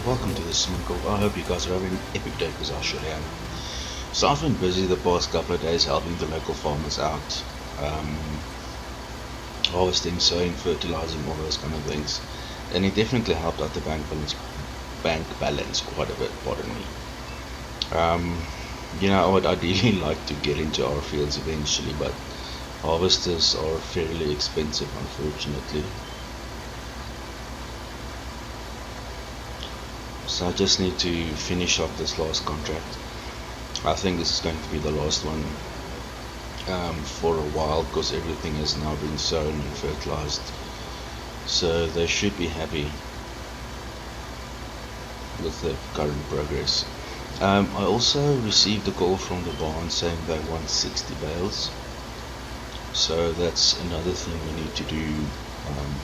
welcome to the Sminkel. I hope you guys are having an epic day because I surely am. So I've been busy the past couple of days helping the local farmers out, harvesting, sowing, fertilizing, all those kind of things, and it definitely helped out the bank balance quite a bit. Pardon me. I would ideally like to get into our fields eventually, but harvesters are fairly expensive, unfortunately. So I just need to finish up this last contract. I think this is going to be the last one for a while because everything has now been sown and fertilized. So they should be happy with the current progress. I also received a call from the barn saying they want 60 bales. So that's another thing we need to do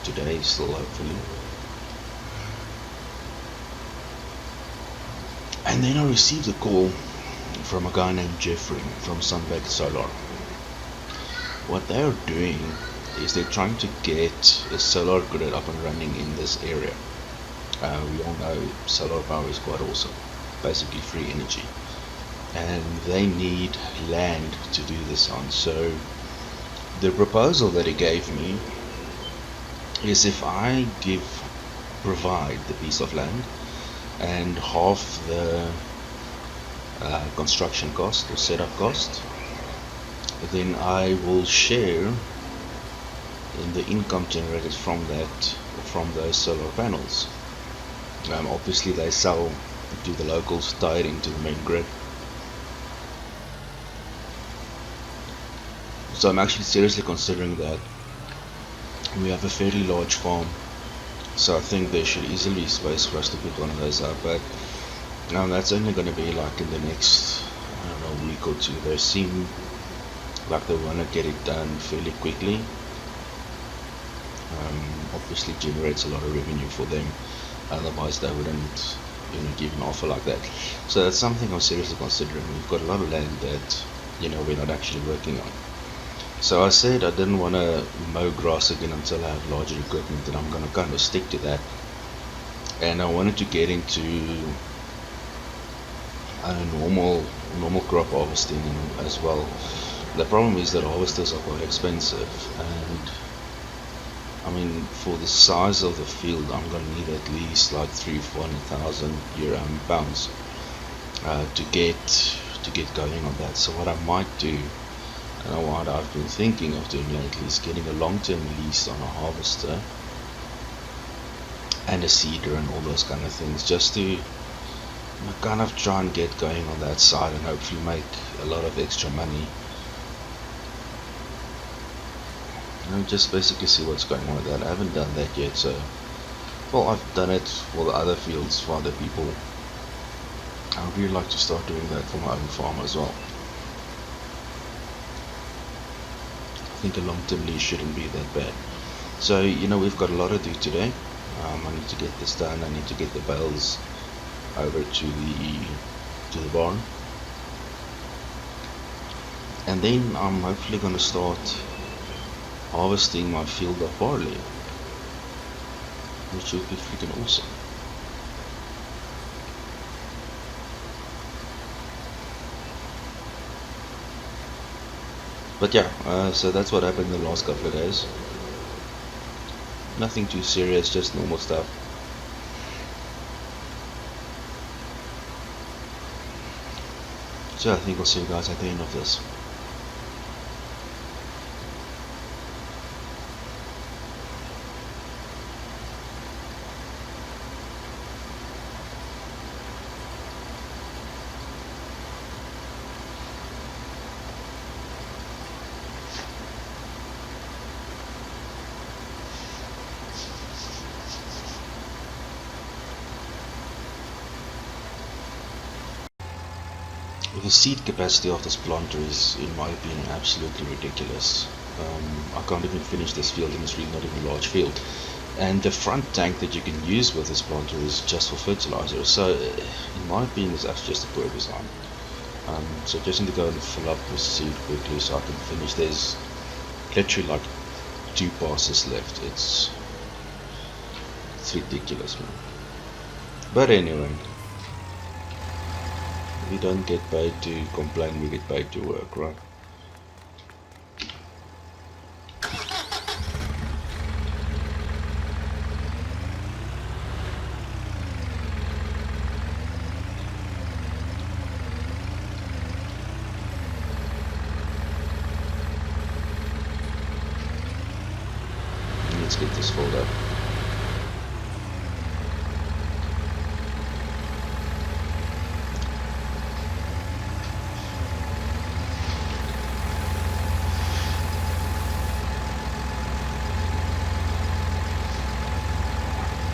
today still, hopefully. And then I received a call from a guy named Jeffrey from Sunback Solar. What they are doing is they're trying to get a solar grid up and running in this area. We all know solar power is quite awesome, basically free energy, and they need land to do this on. So the proposal that he gave me is if I provide the piece of land and half the construction cost or setup cost, then I will share in the income generated from those solar panels. Obviously they sell to the locals, tied into the main grid. So I'm actually seriously considering that. We have a fairly large farm, so I think there should easily be space for us to put one of those up, but that's only going to be like in the next, I don't know, week or two. They seem like they want to get it done fairly quickly. Obviously generates a lot of revenue for them, otherwise they wouldn't give an offer like that. So that's something I'm seriously considering. We've got a lot of land that we're not actually working on. So I said I didn't want to mow grass again until I have larger equipment, and I'm going to kind of stick to that. And I wanted to get into normal crop harvesting as well. The problem is that harvesters are quite expensive, and I mean, for the size of the field, I'm going to need at least like 300,000-400,000 pounds to get going on that. So what I might do, and what I've been thinking of doing lately, is getting a long-term lease on a harvester and a seeder and all those kind of things, just to kind of try and get going on that side and hopefully make a lot of extra money. Just basically see what's going on with that. I haven't done that yet, so I've done it for the other fields for other people. I would really like to start doing that for my own farm as well. I think a long-term lease shouldn't be that bad. So we've got a lot to do today. I need to get this done. I need to get the bales over to the barn, and then I'm hopefully going to start harvesting my field of barley, which would be freaking awesome. But yeah, so that's what happened in the last couple of days. Nothing too serious, just normal stuff. So I think I'll see you guys at the end of this. The seed capacity of this planter is, in my opinion, absolutely ridiculous. I can't even finish this field, and it's really not even a large field. And the front tank that you can use with this planter is just for fertilizer. So, in my opinion, it's actually just a poor design. So just need to go and fill up the seed quickly so I can finish. There's literally like 2 passes left. It's ridiculous, man. But anyway, we don't get paid to complain, we get paid to work, right? Let's get this filled up.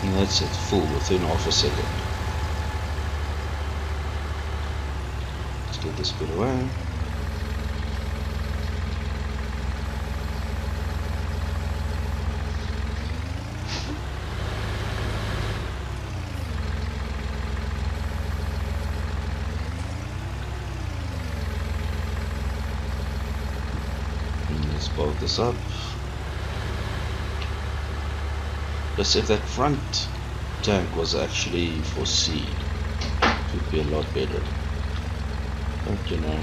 And that's it, full within half a second. Let's get this put away. And let's bulk this up. Plus, if that front tank was actually for seed, it would be a lot better. But you know,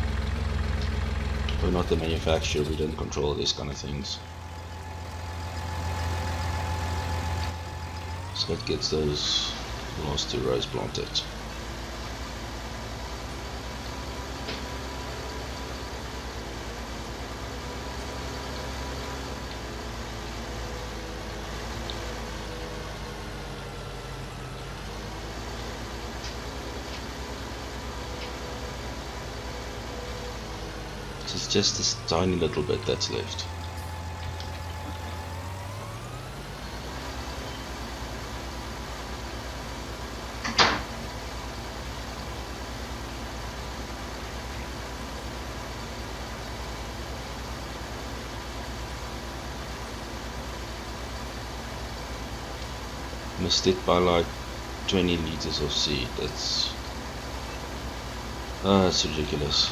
we're not the manufacturer, we don't control these kind of things. So that gets those last 2 rows planted. It's just this tiny little bit that's left. Missed it by like 20 liters of seed. That's ridiculous.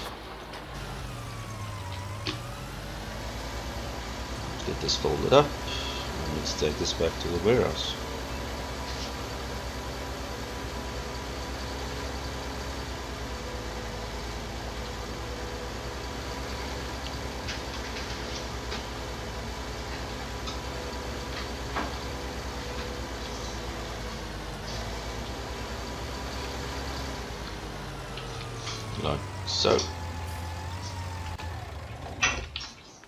Get this folded up and let's take this back to the warehouse. Like so.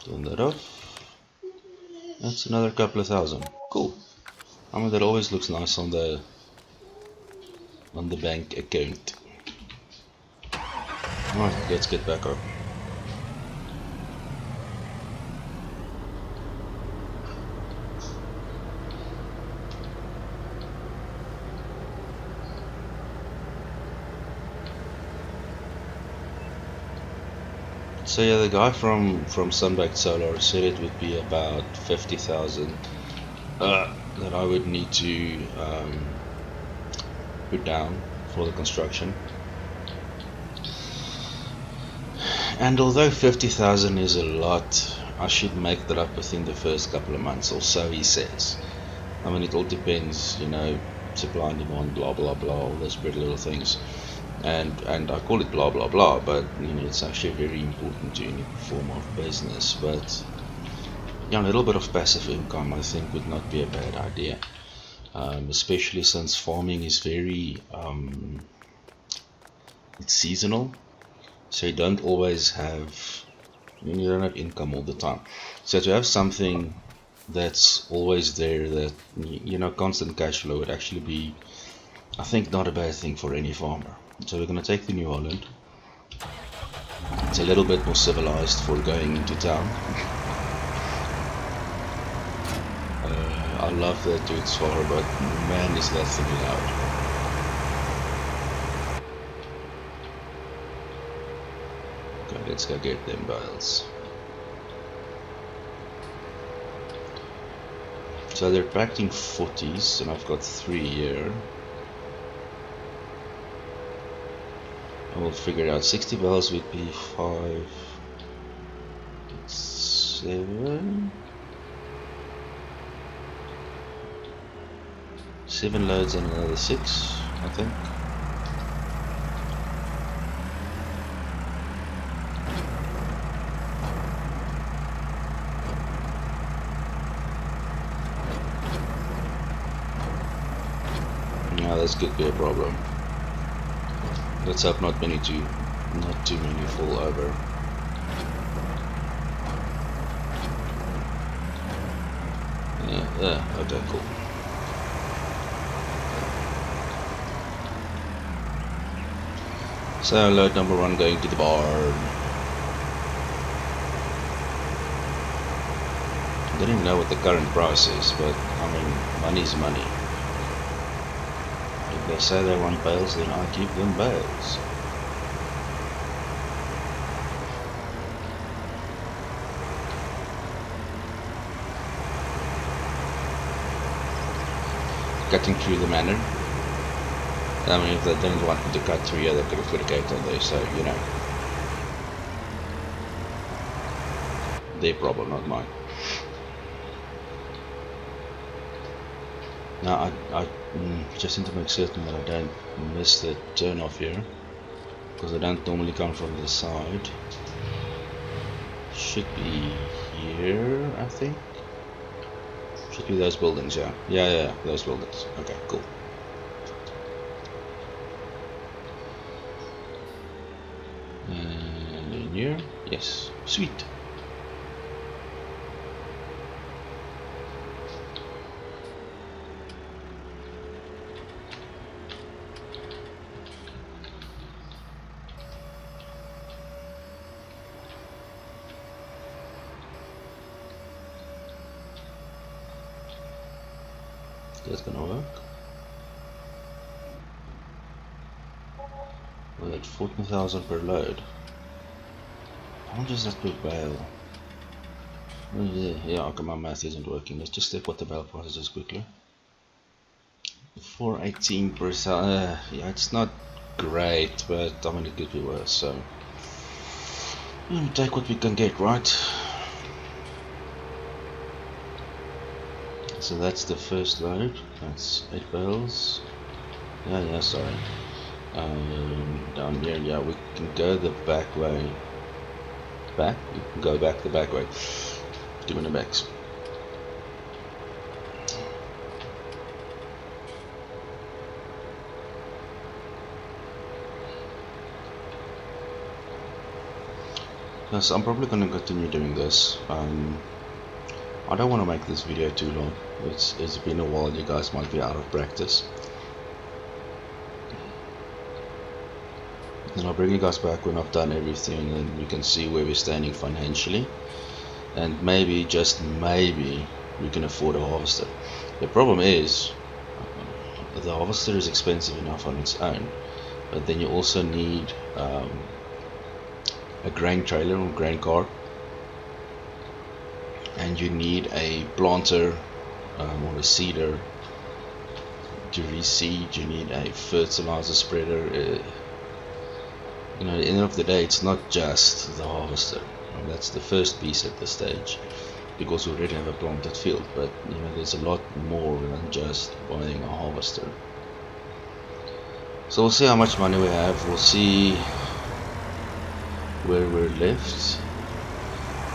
Turn that off. That's another couple of thousand. Cool. I mean, that always looks nice on the bank account. Alright, let's get back up. So yeah, the guy from Sunbaked Solar said it would be about 50,000 that I would need to put down for the construction. And although 50,000 is a lot, I should make that up within the first couple of months or so, he says. I mean, it all depends, you know, supply and demand, blah blah blah, all those pretty little things. And I call it blah blah blah, but you know, it's actually very important to any form of business. But yeah, a little bit of passive income I think would not be a bad idea, especially since farming is very it's seasonal, so you don't always have, you don't have income all the time. So to have something that's always there, that, you know, constant cash flow, would actually be, I think, not a bad thing for any farmer. So we're going to take the New Holland. It's a little bit more civilized for going into town. I love that dude's far, but man, is that thing loud. Okay, let's go get them bales. So they're packed in 40s, and I've got 3 here. And we'll figure it out. 60 bales would be 5, 7. 7 loads and another 6. I think. Yeah, this could be a problem. Let's hope not too many fall over. Okay, cool. So load number 1 going to the barn. I don't even know what the current price is, but I mean, money's money. If they say they want bales, then I give them bales. Cutting through the manor. I mean, if they didn't want me to cut through here, they could have put a gate on there, so, you know. Their problem, not mine. Now, I just need to make certain that I don't miss the turn off here, because I don't normally come from this side. Should be here, I think. Should be those buildings, yeah. Yeah, those buildings. Okay, cool. And in here, yes, sweet. That's gonna work. We're at 14,000 per load. How much is that per bale? Oh, yeah, okay, my math isn't working. Let's just check what the bale price is quickly. 418 per cell. Yeah, it's not great, but I mean, it could be worse, so take what we can get, right? So that's the first load. That's 8 bales. Yeah, sorry. Down here, yeah, we can go the back way. Back? We can go back the back way. 2 minute backs. Yes, I'm probably going to continue doing this. I don't want to make this video too long. It's been a while. You guys might be out of practice. And I'll bring you guys back when I've done everything and we can see where we're standing financially. And maybe, just maybe, we can afford a harvester. The problem is, the harvester is expensive enough on its own, but then you also need a grain trailer or grain cart, and you need a planter or a seeder to reseed. You need a fertilizer spreader. You know, at the end of the day, it's not just the harvester. That's the first piece at this stage, because we already have a planted field. But you know, there's a lot more than just buying a harvester. So we'll see how much money we have. We'll see where we're left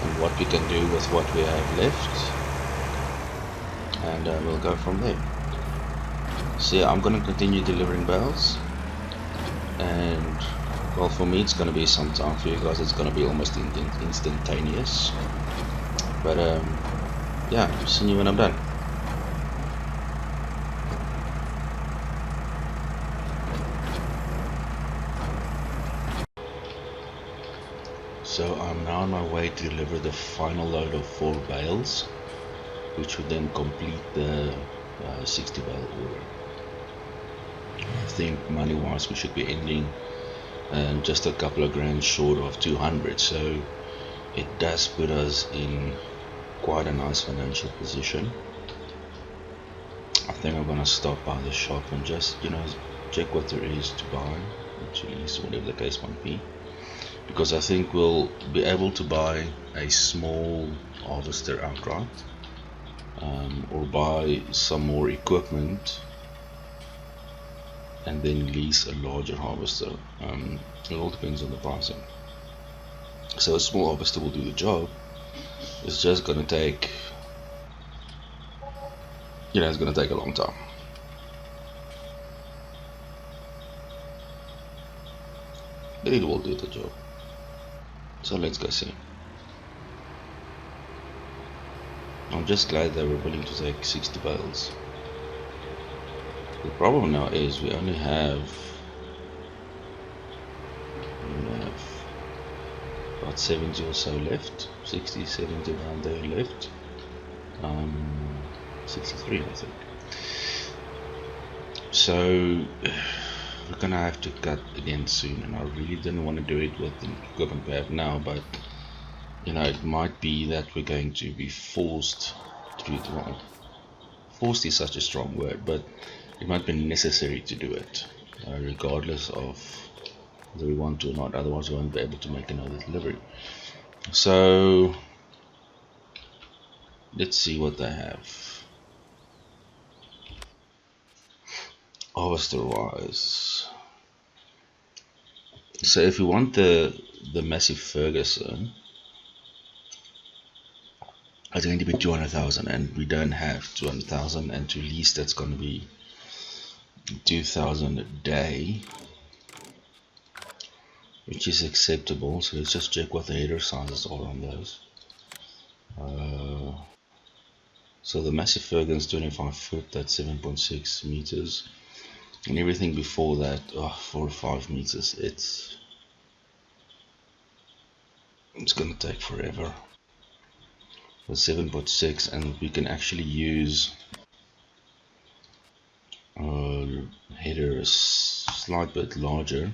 and what we can do with what we have left, and we'll go from there. So yeah, I'm gonna continue delivering bales, and well, for me it's gonna be some time. For you guys it's gonna be almost instantaneous, but yeah, see you when I'm done. So I'm now on my way to deliver the final load of 4 bales, which would then complete the 60 bale order. I think money wise we should be ending just a couple of grand short of 200, so it does put us in quite a nice financial position. I think I'm gonna stop by the shop and just, you know, check what there is to buy, at least, whatever the case might be, because I think we'll be able to buy a small harvester outright, or buy some more equipment and then lease a larger harvester. It all depends on the pricing. So a small harvester will do the job. It's just gonna take, it's gonna take a long time. But it will do the job. So let's go see. I'm just glad they were willing to take 60 bales. The problem now is we have about 70 or so left. 60, 70 around there left. 63 I think. So we're gonna have to cut again soon, and I really didn't want to do it with the equipment we have now, but it might be that we're going to be forced to do it. Well, forced is such a strong word, but it might be necessary to do it, regardless of whether we want to or not, otherwise we won't be able to make another delivery. So let's see what they have. Harvester wise, so if we want the massive Ferguson, it's going to be 200,000, and we don't have 200,000, and to lease that's going to be 2,000 a day, which is acceptable. So let's just check what the header sizes are on those. So the massive Ferguson's 25 foot, that's 7.6 meters, and everything before that, 4 or 5 meters. It's gonna take forever. The 7.6, and we can actually use header a slight bit larger.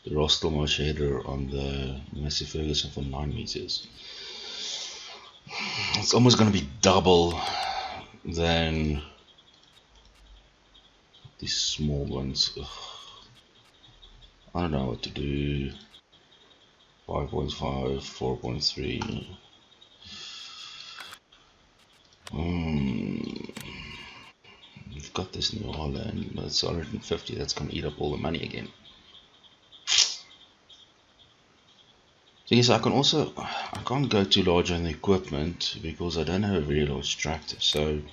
The Rostelmarsh header on the massive Ferguson for 9 meters. It's almost going to be double than these small ones. Ugh. I don't know what to do. 5.5, 4.3. We've got this New Holland, but it's 150. That's going to eat up all the money again. So yes, I can't go too large on the equipment because I don't have a very large tractor. So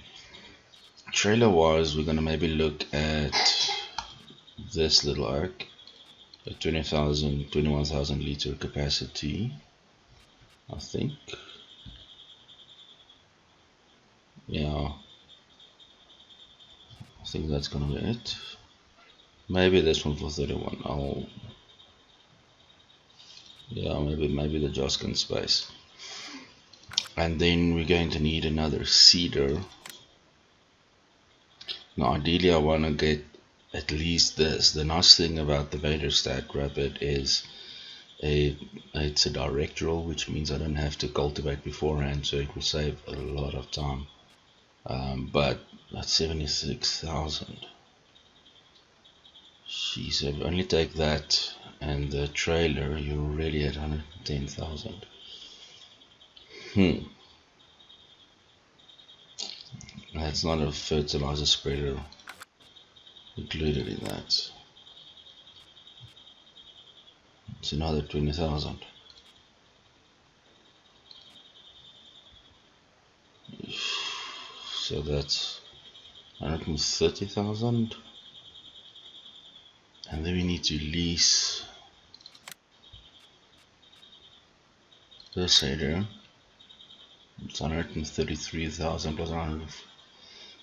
trailer wise, we're gonna maybe look at this little arc, a 21,000 liter capacity, I think. Yeah, I think that's gonna be it. Maybe this one for 31. Maybe the Joskin space. And then we're going to need another seeder. Now ideally I want to get at least this. The nice thing about the Vaderstack Rapid is it's a direct roll, which means I don't have to cultivate beforehand, so it will save a lot of time. But that's 76,000. Jeez, if you only take that and the trailer, you're already at 110,000. That's not a fertilizer spreader included in that. It's another 20,000. So that's 130,000. And then we need to lease this header. It's 133,000 plus 100.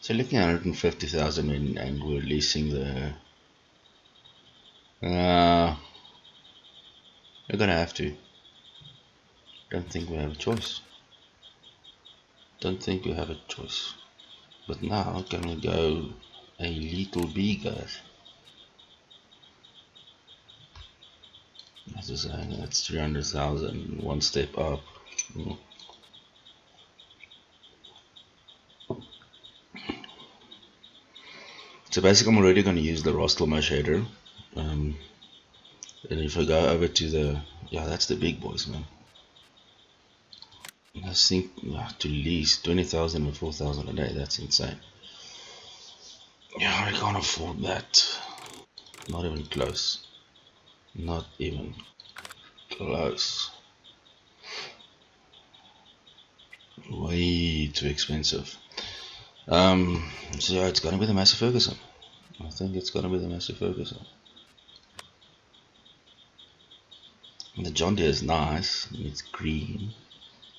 So looking at 150,000, and we're leasing the. We're gonna have to. Don't think we have a choice. But now can we go a little bigger? As I say, that's 300,000. One step up. So basically I'm already going to use the Rostelmarsh header, and if I go over to the, that's the big boys, man. I think to lease 20,000 and 4,000 a day, that's insane. I can't afford that. Not even close. Not even close. Way too expensive. So yeah, it's gonna be the Massey Ferguson. I think it's gonna be the Massey Ferguson. And the John Deere is nice, and it's green,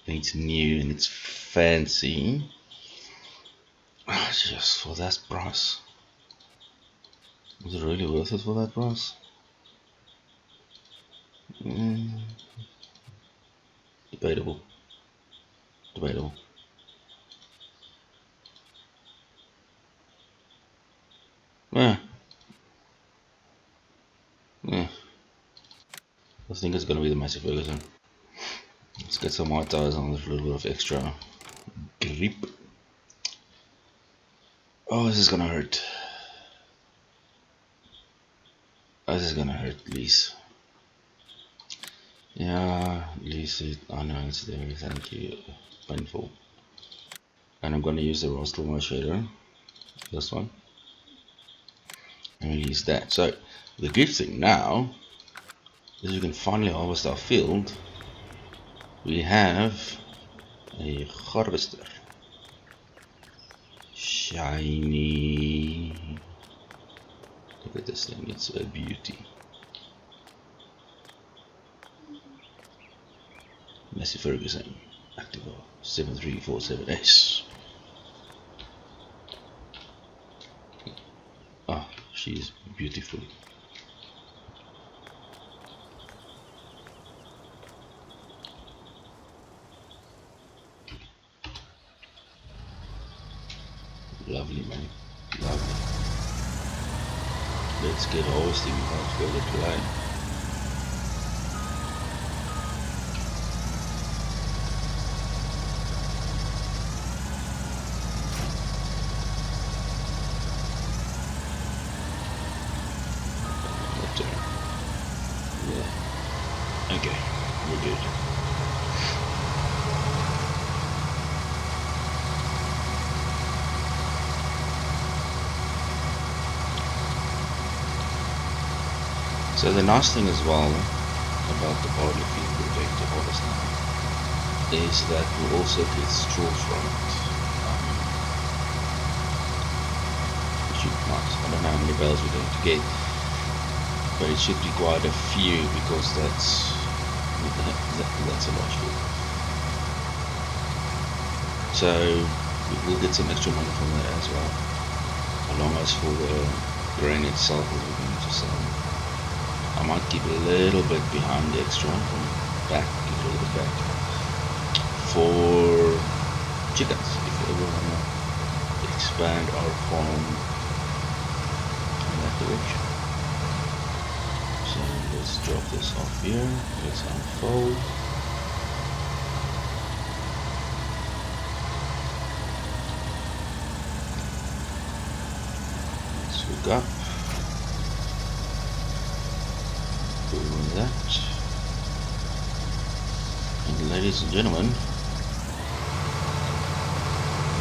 and it's new, and it's fancy. Just for that price. Is it really worth it for that price? Debatable. Debatable. Yeah. Yeah. I think it's gonna be the Massey Ferguson. Let's get some white tires on with a little bit of extra grip. Oh, this is gonna hurt. Oh, this is gonna hurt, please. Yeah, Lise, I know it's there, thank you. Painful. And I'm gonna use the Rostelma shader, this one, and we'll use that. So, the good thing now is we can finally harvest our field. We have a harvester. Shiny. Look at this thing, it's a beauty. Massey Ferguson, Activa 7347S. Ah, she's beautiful. Lovely, man. Lovely. Let's get harvesting without further delay. Yeah. Okay, we're good. So the nice thing as well about the barley field we're going to harvest now is that we'll also get straw from it. Which should be nice. I don't know how many bales we're going to get, but it should be quite a few because that's a large field. So we'll get some extra money from that as well, along as for the grain itself that we're going to sell. I might keep a little bit behind the extra from back, keep a little bit back for chickens if we ever want to expand our farm in that direction. So let's drop this off here, let's unfold. Let's hook up. Doing that, and ladies and gentlemen,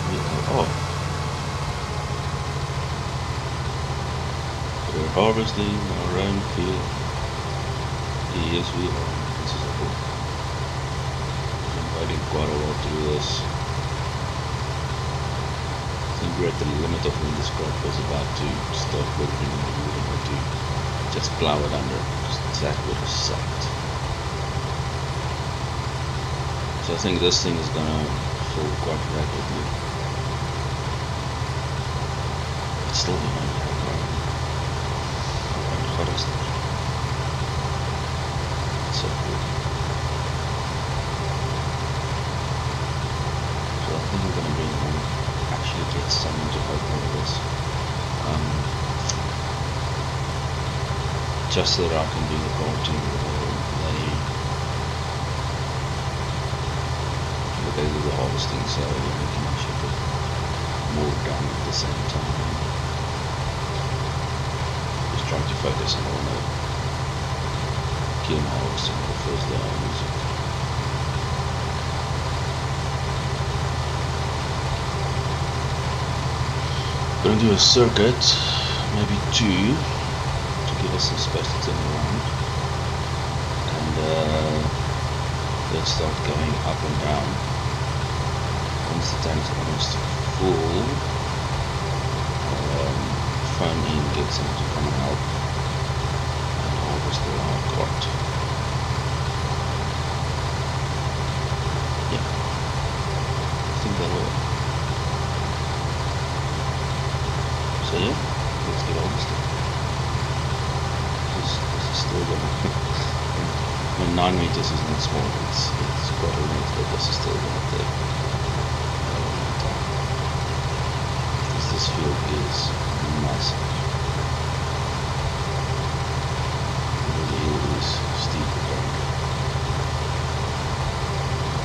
we are off. We're harvesting our own field. Yes, we are. This is a book. I'm waiting quite a while to do this. I think we're at the limit of when this crop was about to start working, and we were going to just plow it under. That would have sucked. So I think this thing is gonna fall quite rapidly. It's still behind our harvester. It's so cool. So I think I'm gonna bring home, actually get someone to help me with this. Just so that I can do the bolting or they do the harvesting, so we can actually put more done at the same time. Just trying to focus on all the kill harvesting the first day I use it. Gonna do a circuit, maybe two, to give us some space to turn around, and let's start going up and down. Once the tank's almost full, I'll phone in, get someone to come and help, and harvest the wild card. Yeah, I think that'll work. So yeah, let's get harvested. This is still gonna. I mean, 9 meters is not small. It's quite a length, but this is still gonna take a long time. Because this field is massive. The hill is steep apparently.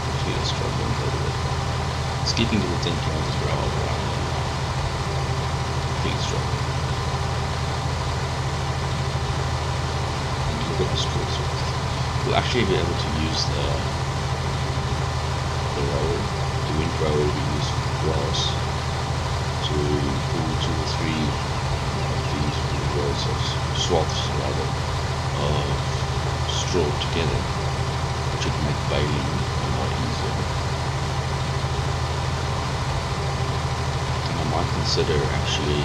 The field is struggling a little bit. It's keeping to the 10 kilometers per hour around here. Struggling. And look at the strokes with. We'll actually be able to use the rower, the wind rower we use for grass, to pull 2 or 3 of these rows of swaths rather of straw together, which would make baling a lot easier. I might consider actually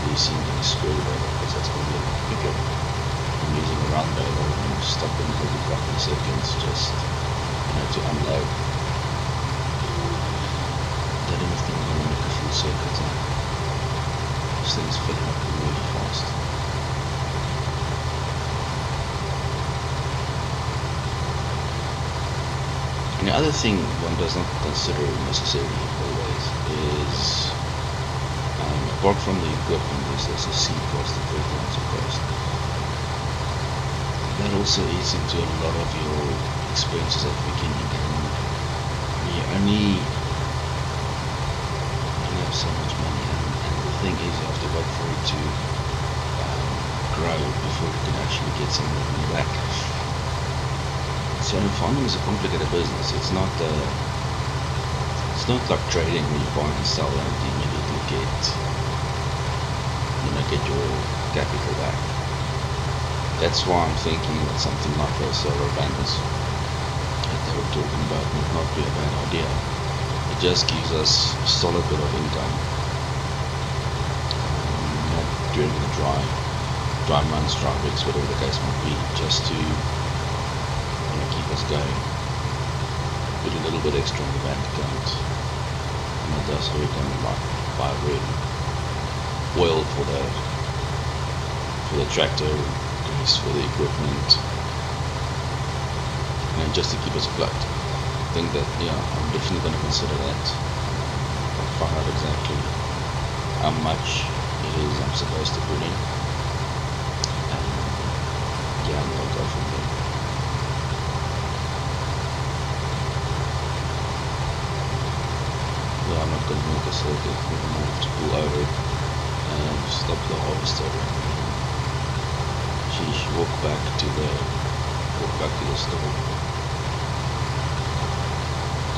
leasing a screw baler, because that's going to be a lot quicker than using a round baler and stopping every couple of seconds just, to unload. That even thing is going to make a full circuit. This thing's filling up really fast. And the other thing one does not consider necessarily always is, apart from the equipment, there's also seed cost and fertilizer cost. That also eats into a lot of your expenses at the beginning, and you only have so much money, and the thing is you have to wait for it to grow before you can actually get some money back. So farming is a complicated business. It's not like trading where you buy and sell and immediately get your capital back. That's why I'm thinking that something like those solar panels that they were talking about would not be a bad idea. It just gives us a solid bit of income during the dry months, dry weeks, whatever the case might be, just to keep us going. Put a little bit extra in the bank account, and it does, so we can buy oil for the tractor, grease for the equipment, and just to keep us afloat. I think that, I'm definitely going to consider that. I'll find out exactly how much it is I'm supposed to put in, and I'll go from there. I'm not going to make a circuit. I'm going to have to pull over and stop the harvester and walk back to the store,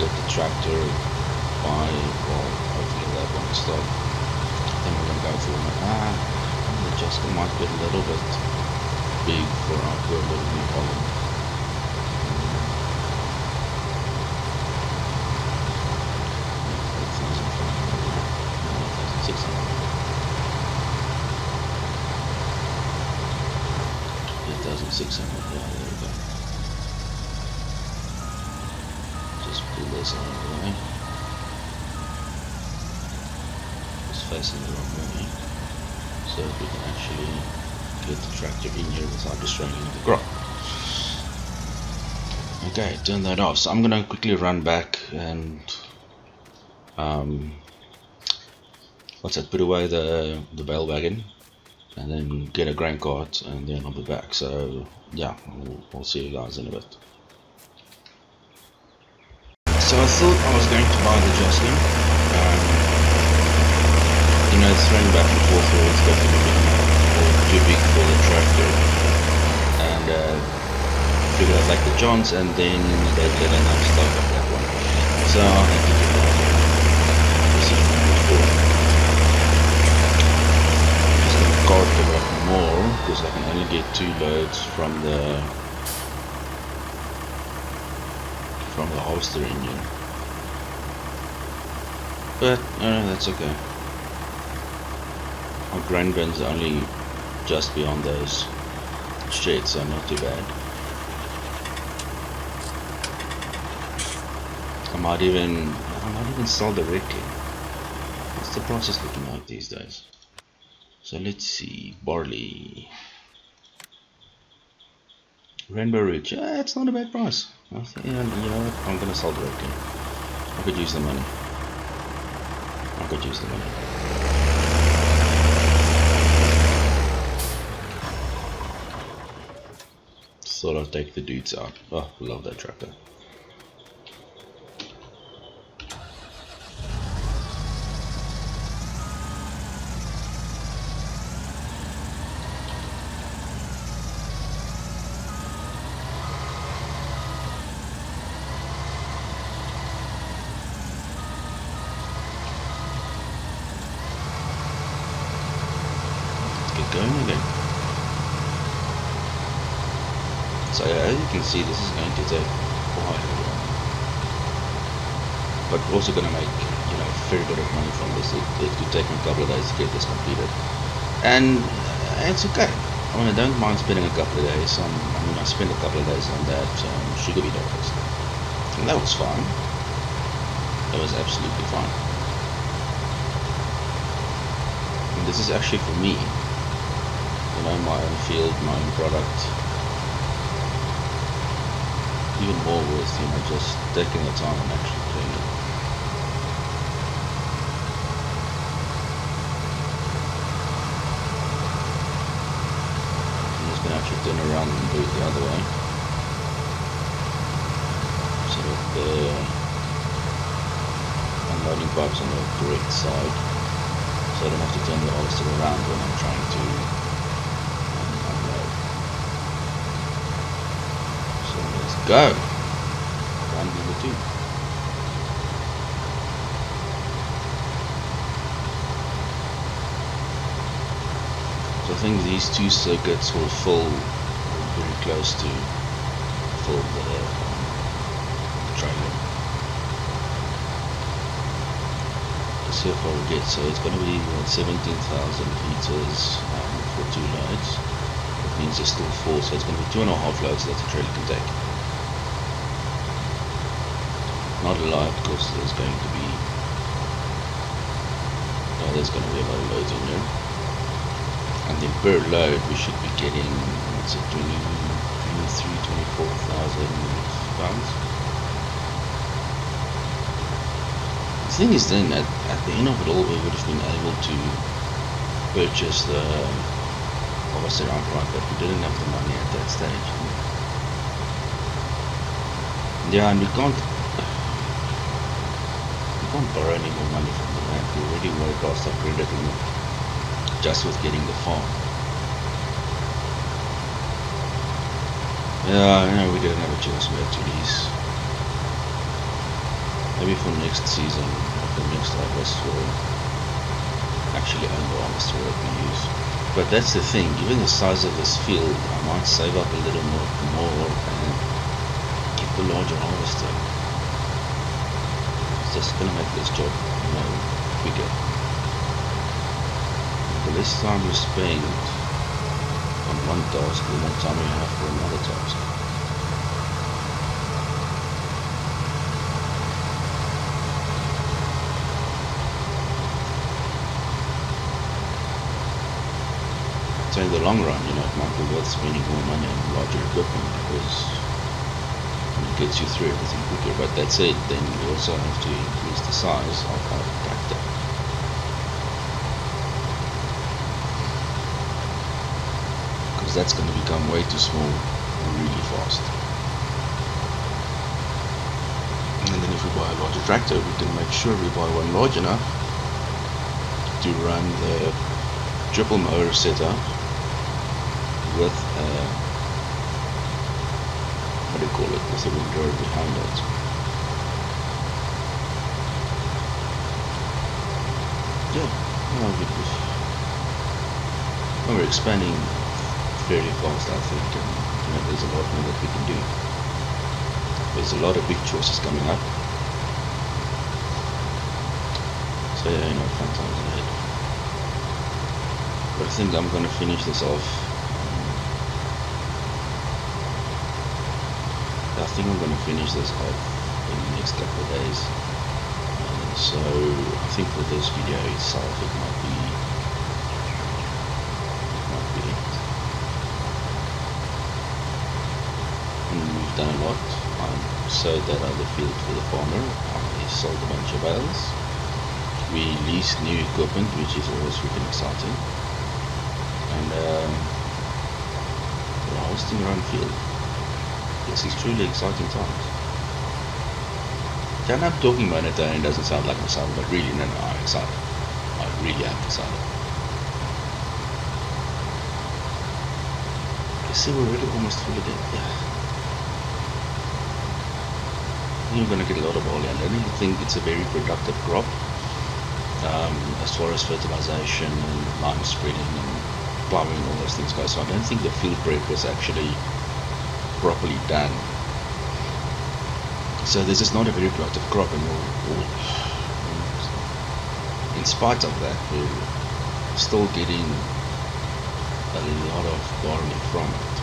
get the tractor, hopefully that won't stop. Then we're going to go through and the adjustment might get a little bit big for our poor little New Holland. 8,600, yeah, there we go. Just pull this out of the way. It's facing the wrong way, so we can actually get the tractor in here without destroying the crop. Okay, turn that off. So I'm gonna quickly run back and put away the bale wagon, and then get a grain cart, and then I'll be back. So yeah, we'll see you guys in a bit. So I thought I was going to buy the Jocelyn, throwing back and forth where it's got to be big enough or too big for the tractor, and figured I'd like the Johns, and then they get enough stock of that one, so I had to give that decision number 4. Just gonna cart the more because I can only get 2 loads from the harvester engine. But that's okay. Our grain bins are only just beyond those sheds, so not too bad. I might even sell directly. What's the process looking like these days? So let's see, barley, Rainbow Ridge. It's not a bad price. I think, you know what? I'm gonna sell directly. I could use the money. Thought I'd take the dudes out. Oh, love that tractor. Going again. So as you can see, this is going to take quite a while, but we're also going to make a fair bit of money from this. It could take me a couple of days to get this completed, and it's okay. I mean, I don't mind spending a couple of days on. I spent a couple of days on that sugar beet harvest, and that was fine. That was absolutely fine. And this is actually for me. My own field, my own product, even more worth, just taking the time and actually doing it. I'm just going to actually turn around and do it the other way. So that the unloading pipe's on the correct side, so I don't have to turn the harvester around when I'm trying to go. Run number 2. So I think these 2 circuits will fill very close to fill the trailer. Let's see how far we get. So it's going to be 17,000 liters for 2 loads. That means there's still 4, so it's going to be 2.5 loads that the trailer can take. Not a lot, because there's going to be a lot of loads in there, and then per load we should be getting 24,000 pounds. The thing is, then at the end of it all, we would have been able to purchase the harvester outright, but we didn't have the money at that stage. Yeah, and we can't borrow any more money from the bank. We already way past our credit limit just with getting the farm. Yeah, we didn't have a choice. We had to lease. Maybe for next season, or for next harvest, we'll actually own the harvester that we use. But that's the thing, given the size of this field, I might save up a little more and get the larger harvester. Just gonna make this job quicker. The less time you spend on one task, the more time you have for another task. So in the long run, it might be worth spending more money on larger equipment because it gets you through everything quicker. But that said, then you also have to increase the size of our tractor. Because that's going to become way too small really fast. And then if we buy a larger tractor, we can make sure we buy one large enough to run the triple motor setup with what do you call it, with a windrower behind it. we're expanding fairly fast, I think, and there's a lot more that we can do. There's a lot of big choices coming up. So yeah, fun times ahead. But I think I'm gonna finish this off. I think I'm gonna finish this off in the next couple of days. So I think for this video itself, it might be it. And we've done a lot. I sowed that other field for the farmer. I sold a bunch of bales. We leased new equipment, which is always freaking exciting. And we're harvesting our own field. This is truly exciting times. And I'm talking about it and it doesn't sound like I'm excited, but really, no, I'm excited. I really am excited. You see, we're really almost fully dead. Yeah. You're going to get a lot of barley. I don't really think it's a very productive crop. As far as fertilization and lime spreading and plowing and all those things go. So I don't think the field prep was actually properly done. So this is not a very productive crop, and in spite of that, we're still getting a lot of barley from it.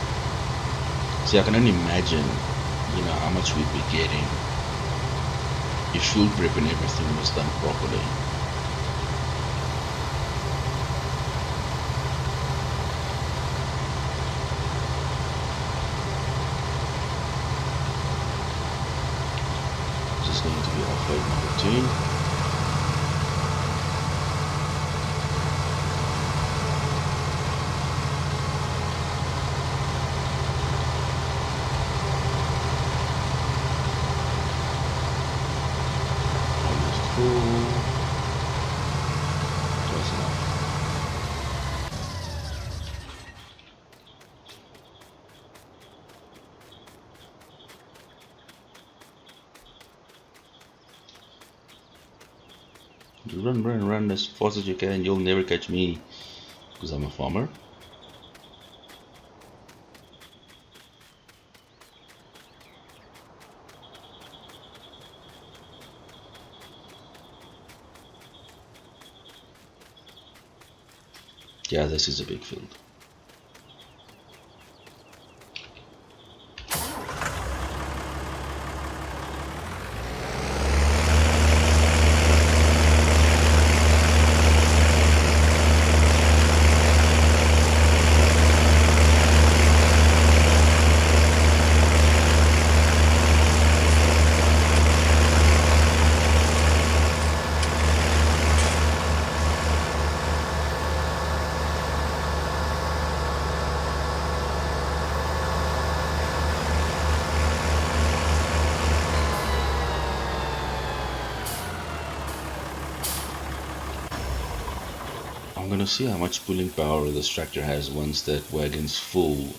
So I can only imagine, how much we'd be getting if field prep and everything was done properly. This is going to be offload number 2. Close enough. Run as fast as you can. You'll never catch me because I'm a farmer. Yeah, this is a big field. I'm gonna see how much pulling power this tractor has once that wagon's full.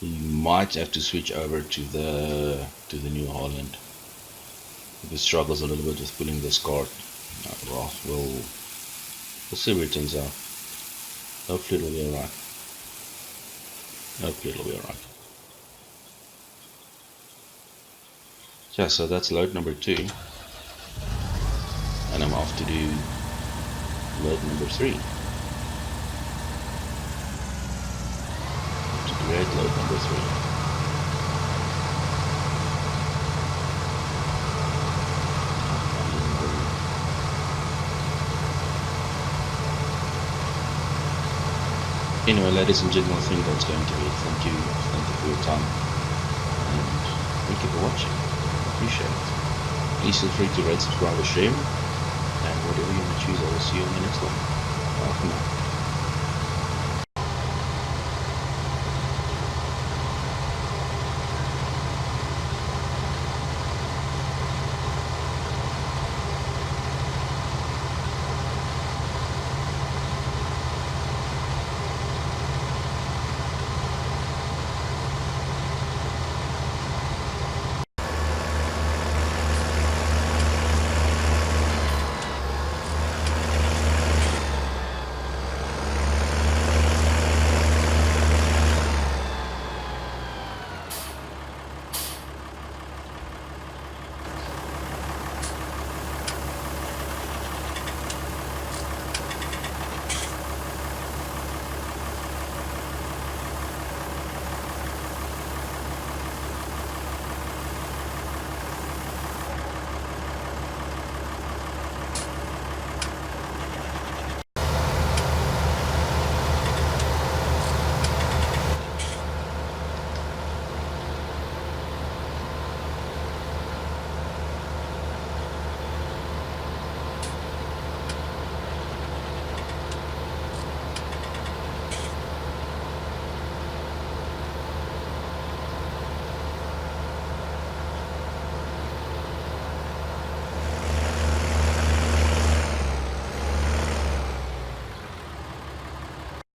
We might have to switch over to the New Holland. If it struggles a little bit with pulling this cart, well, we'll see where it turns out. Hopefully it'll be alright. Yeah, so that's load number 2, and I'm off to do load number 3. To create load number 3. Anyway, ladies and gentlemen, I think that's going to be it. Thank you for your time, and thank you for watching. I appreciate it. Please feel free to rate, subscribe, or share, and whatever you want to choose, I will see you on the next one. Bye for now.